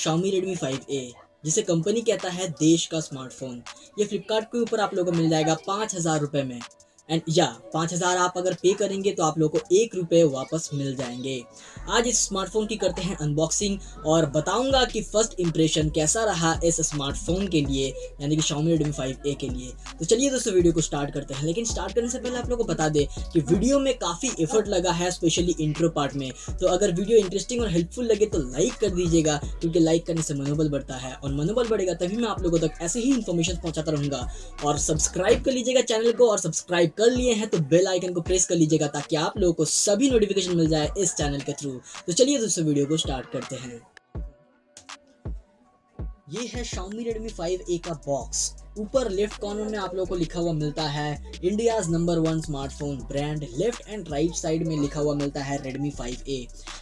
Xiaomi Redmi 5A, जिसे company कहता है देश का स्मार्टफोन। ये फ्लिपकार्ट के ऊपर आप लोगों को मिल जाएगा 5,000 रुपये में। एंड 5,000 आप अगर पे करेंगे तो आप लोगों को 1 रुपये वापस मिल जाएंगे। आज इस स्मार्टफोन की करते हैं अनबॉक्सिंग और बताऊंगा कि फर्स्ट इंप्रेशन कैसा रहा इस स्मार्टफोन के लिए, यानी कि Xiaomi Redmi 5A के लिए। तो चलिए दोस्तों वीडियो को स्टार्ट करते हैं। लेकिन स्टार्ट करने से पहले आप लोगों को बता दें कि वीडियो में काफ़ी एफर्ट लगा है, स्पेशली इंट्रो पार्ट में। तो अगर वीडियो इंटरेस्टिंग और हेल्पफुल लगे तो लाइक कर दीजिएगा, क्योंकि लाइक करने से मनोबल बढ़ता है और मनोबल बढ़ेगा तभी मैं आप लोगों तक ऐसे ही इन्फॉर्मेशन पहुंचाता रहूंगा। और सब्सक्राइब कर लीजिएगा चैनल को, और सब्सक्राइब कर लिए हैं तो बेल आइकन को प्रेस कर लीजिएगा ताकि आप लोगों को सभी नोटिफिकेशन मिल जाए इस चैनल के थ्रू। तो चलिए दोस्तों वीडियो को स्टार्ट करते हैं। ये है Xiaomi Redmi 5A का बॉक्स। ऊपर लेफ्ट कॉर्नर में आप लोगों को लिखा हुआ मिलता है India's number 1 smartphone brand. Left and right side में लिखा हुआ मिलता है Redmi 5A।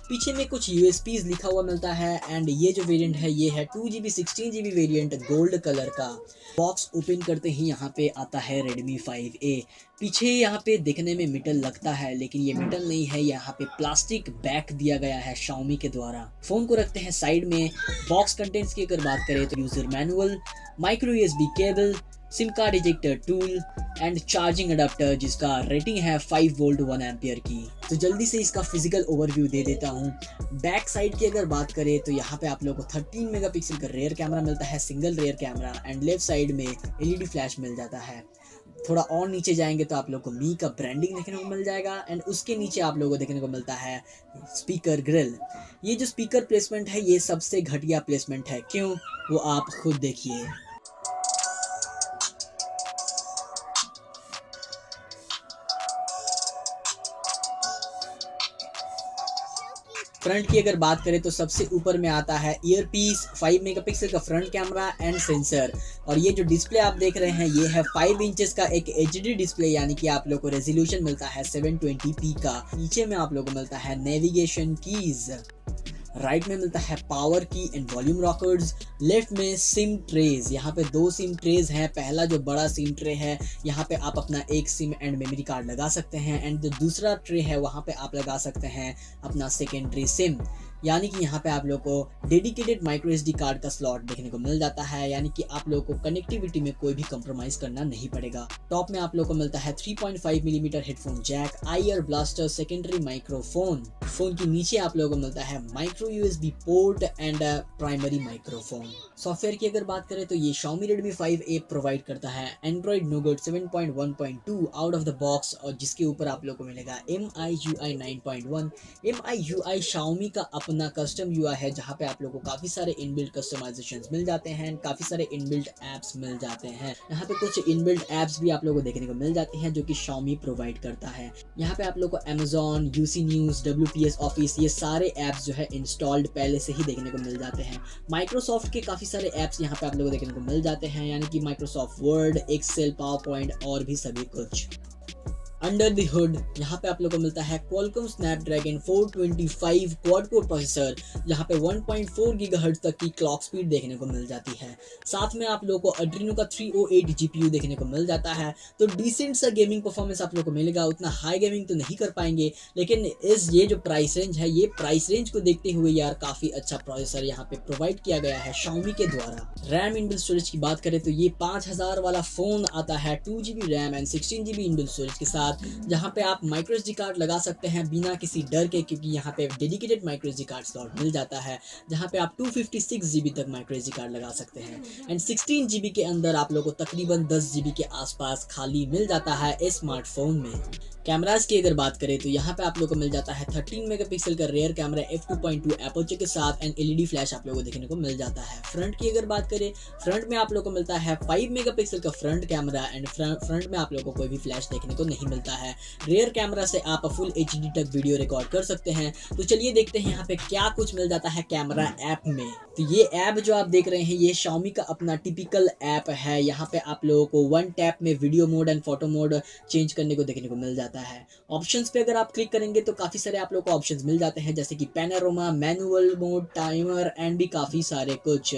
पीछे में कुछ USPs लिखा हुआ मिलता है। एंड ये जो वेरिएंट है ये है 2GB 16GB variant gold colour का। बॉक्स ओपन करते ही यहाँ पे आता है Redmi 5A। पीछे यहाँ पे देखने में मेटल लगता है, लेकिन ये मेटल नहीं है, यहाँ पे प्लास्टिक बैक दिया गया है Xiaomi के द्वारा। फोन को रखते हैं साइड में। बॉक्स कंटेंट्स की अगर बात करें तो user manual, micro USB cable, SIM card ejector tool and charging adapter जिसका रेटिंग है 5 वोल्ट 1 एम्पियर की। तो जल्दी से इसका फिजिकल ओवरव्यू दे देता हूँ। बैक साइड की अगर बात करें तो यहाँ पे आप लोगों को 13 मेगापिक्सल का रेयर कैमरा मिलता है, single rare camera. And left side में LED फ्लैश मिल जाता है। थोड़ा और नीचे जाएंगे तो आप लोगों को मी का ब्रांडिंग देखने को मिल जाएगा। एंड उसके नीचे आप लोगों को देखने को मिलता है स्पीकर ग्रिल। ये जो स्पीकर प्लेसमेंट है ये सबसे घटिया प्लेसमेंट है, क्यों वो आप खुद देखिए। फ्रंट की अगर बात करें तो सबसे ऊपर में आता है ईयरपीस, 5 मेगापिक्सल का फ्रंट कैमरा एंड सेंसर। और ये जो डिस्प्ले आप देख रहे हैं ये है 5 इंचेस का एक HD डिस्प्ले, यानी कि आप लोगों को रेजोल्यूशन मिलता है 720p का। नीचे में आप लोगों को मिलता है नेविगेशन कीज। राइट में मिलता है पावर की एंड वॉल्यूम रॉकर्स। लेफ्ट में सिम ट्रेज। यहाँ पे 2 सिम ट्रेज हैं। पहला जो बड़ा सिम ट्रे है यहाँ पे आप अपना एक सिम एंड मेमोरी कार्ड लगा सकते हैं। एंड जो दूसरा ट्रे है वहाँ पे आप लगा सकते हैं अपना सेकेंडरी सिम, यानी कि यहाँ पे आप लोग को डेडिकेटेड माइक्रो SD कार्ड का स्लॉट देखने को मिल जाता है, यानी कि आप लोगों को कनेक्टिविटी में कोई भी कंप्रोमाइज करना नहीं पड़ेगा। टॉप में आप लोग को मिलता है 3.5 millimetre headphone jack, IR blaster, secondary microphone. Phone के नीचे आप लोगों को मिलता है micro USB port and primary microphone. Software की अगर बात करें तो ये Xiaomi Redmi 5A प्रोवाइड करता है Android Nougat 7.1.2 out of the box, और जिसके ऊपर आप लोग को मिलेगा MIUI 9.1। MIUI Xiaomi का अपना कस्टम UI है, जहाँ पे आप लोगों को काफ़ी सारे इनबिल्ट कस्टमाइजेशंस मिल जाते हैं, काफ़ी सारे इनबिल्ट ऐप्स मिल जाते हैं। यहाँ पे कुछ इनबिल्ट ऐप्स भी आप लोगों को देखने को मिल जाते हैं जो कि Xiaomi प्रोवाइड करता है। यहाँ पे आप लोगों को Amazon, UC news, WPS office, ये सारे ऐप्स जो है इंस्टॉल्ड पहले से ही देखने को मिल जाते हैं। माइक्रोसॉफ्ट के काफ़ी सारे ऐप्स यहाँ पे आप लोगों को देखने को मिल जाते हैं, यानी कि Microsoft Word, Excel, PowerPoint और भी सभी कुछ। अंडर द हुड यहाँ पे आप लोगों को मिलता है Qualcomm Snapdragon 425 quad core processor, जहाँ पे 1.4 गीगाहर्ट्ज तक की क्लॉक स्पीड देखने को मिल जाती है। साथ में आप लोगों को Adreno का 308 GPU देखने को मिल जाता है। तो डिसेंट सा गेमिंग परफॉर्मेंस आप लोगों को मिलेगा। उतना हाई गेमिंग तो नहीं कर पाएंगे, लेकिन ये जो प्राइस रेंज है, ये प्राइस रेंज को देखते हुए यार काफ़ी अच्छा प्रोसेसर यहाँ पे प्रोवाइड किया गया है Xiaomi के द्वारा। रैम इनबिल्ट स्टोरेज की बात करें तो ये 5000 वाला फोन आता है 2GB RAM and 16GB inbuilt storage के साथ, जहाँ पे आप माइक्रो SD कार्ड लगा सकते हैं बिना किसी डर के, क्योंकि यहाँ पे dedicated micro SD card slot मिल जाता है, जहाँ पे आप 256GB तक माइक्रो SD कार्ड लगा सकते हैं। एंड 16GB के अंदर आप लोगों को तकरीबन 10GB के आसपास खाली मिल जाता है इस स्मार्टफोन में। कैमराज की अगर बात करें तो यहाँ पे आप लोगों को मिल जाता है 13 मेगापिक्सल का रेयर कैमरा f2.2 एपर्चर के साथ एंड LED फ्लैश आप लोगों को देखने को मिल जाता है। फ्रंट की अगर बात करें, फ्रंट में आप लोगों को मिलता है 5 मेगापिक्सल का फ्रंट कैमरा एंड फ्रंट में आप लोगों को कोई भी फ्लैश देखने को नहीं मिलता है। रेयर कैमरा से आप फुल HD तक वीडियो रिकॉर्ड कर सकते हैं। तो चलिए देखते हैं यहाँ पे क्या कुछ मिल जाता है कैमरा ऐप में। तो ये ऐप जो आप देख रहे हैं ये Xiaomi का अपना टिपिकल ऐप है। यहाँ पे आप लोगों को 1 टैप में video mode and photo mode change करने को देखने को मिल जाता है। ऑप्शंस पे अगर आप क्लिक करेंगे तो काफ़ी सारे आप लोगों को ऑप्शंस मिल जाते हैं, जैसे कि panorama, manual mode, timer and भी काफ़ी सारे कुछ।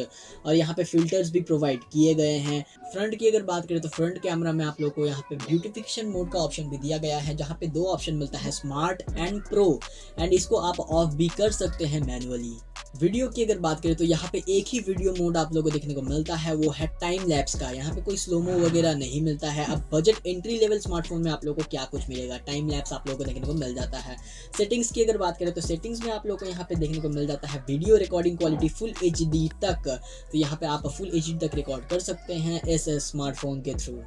और यहाँ पे फिल्टर्स भी प्रोवाइड किए गए हैं। फ्रंट की अगर बात करें तो फ्रंट कैमरा में आप लोगों को यहाँ पे ब्यूटिफिकेशन मोड का ऑप्शन भी दिया गया है, जहाँ पे 2 ऑप्शन मिलता है, स्मार्ट एंड प्रो, एंड इसको आप ऑफ भी कर सकते हैं मैनुअली। वीडियो की अगर बात करें तो यहाँ पे एक ही वीडियो मोड आप लोगों को देखने को मिलता है, वो है टाइम लैप्स का। यहाँ पे कोई स्लोमो वगैरह नहीं मिलता है। अब बजट एंट्री लेवल स्मार्टफोन में आप लोगों को क्या कुछ मिलेगा, टाइम लैप्स आप लोगों को देखने को मिल जाता है। सेटिंग्स की अगर बात करें तो सेटिंग्स में आप लोगों को यहाँ पे देखने को मिल जाता है video recording quality full HD तक। तो यहाँ पे आप फुल HD तक रिकॉर्ड कर सकते हैं इस स्मार्टफोन के थ्रू।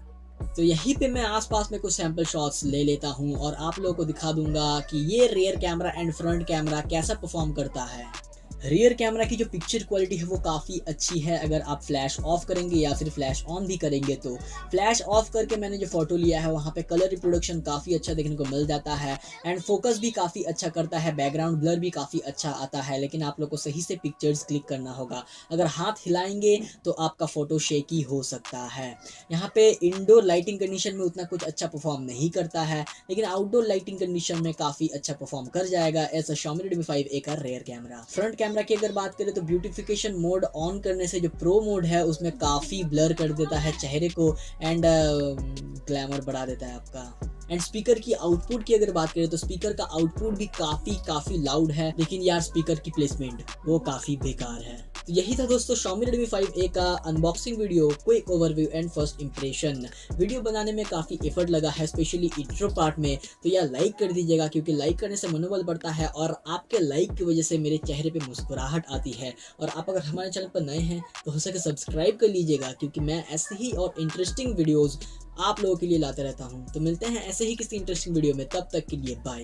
तो यहीं पे मैं आसपास में कुछ सैंपल शॉट्स ले लेता हूँ और आप लोगों को दिखा दूंगा कि ये rear camera and front camera कैसा परफॉर्म करता है। रियर कैमरा की जो पिक्चर क्वालिटी है वो काफ़ी अच्छी है। अगर आप फ्लैश ऑफ करेंगे या फिर फ्लैश ऑन भी करेंगे तो फ्लैश ऑफ करके मैंने जो फोटो लिया है वहाँ पे कलर रिप्रोडक्शन काफ़ी अच्छा देखने को मिल जाता है एंड फोकस भी काफ़ी अच्छा करता है, बैकग्राउंड ब्लर भी काफ़ी अच्छा आता है। लेकिन आप लोग को सही से पिक्चर्स क्लिक करना होगा। अगर हाथ हिलाएंगे तो आपका फ़ोटो शेकी हो सकता है। यहाँ पे इंडोर लाइटिंग कंडीशन में उतना कुछ अच्छा परफॉर्म नहीं करता है, लेकिन आउटडोर लाइटिंग कंडीशन में काफ़ी अच्छा परफॉर्म कर जाएगा एज Xiaomi Redmi 5A का रेयर कैमरा। फ्रंट कैमरा की अगर बात करें तो ब्यूटिफिकेशन मोड ऑन करने से जो प्रो मोड है उसमें काफ़ी ब्लर कर देता है चेहरे को एंड ग्लैमर बढ़ा देता है आपका। एंड स्पीकर की आउटपुट की अगर बात करें तो स्पीकर का आउटपुट भी काफ़ी लाउड है, लेकिन यार स्पीकर की प्लेसमेंट वो काफ़ी बेकार है। तो यही था दोस्तों Xiaomi Redmi 5A का unboxing video, quick overview and first impression. Video बनाने में काफ़ी एफर्ट लगा है, स्पेशली इंट्रो पार्ट में। तो यार लाइक कर दीजिएगा, क्योंकि लाइक करने से मनोबल बढ़ता है और आपके लाइक की वजह से मेरे चेहरे पे मुस्कुराहट आती है। और आप अगर हमारे चैनल पर नए हैं तो हो सके सब्सक्राइब कर लीजिएगा, क्योंकि मैं ऐसे ही और इंटरेस्टिंग वीडियोज़ आप लोगों के लिए लाते रहता हूँ। तो मिलते हैं ऐसे ही किसी इंटरेस्टिंग वीडियो में, तब तक के लिए बाय।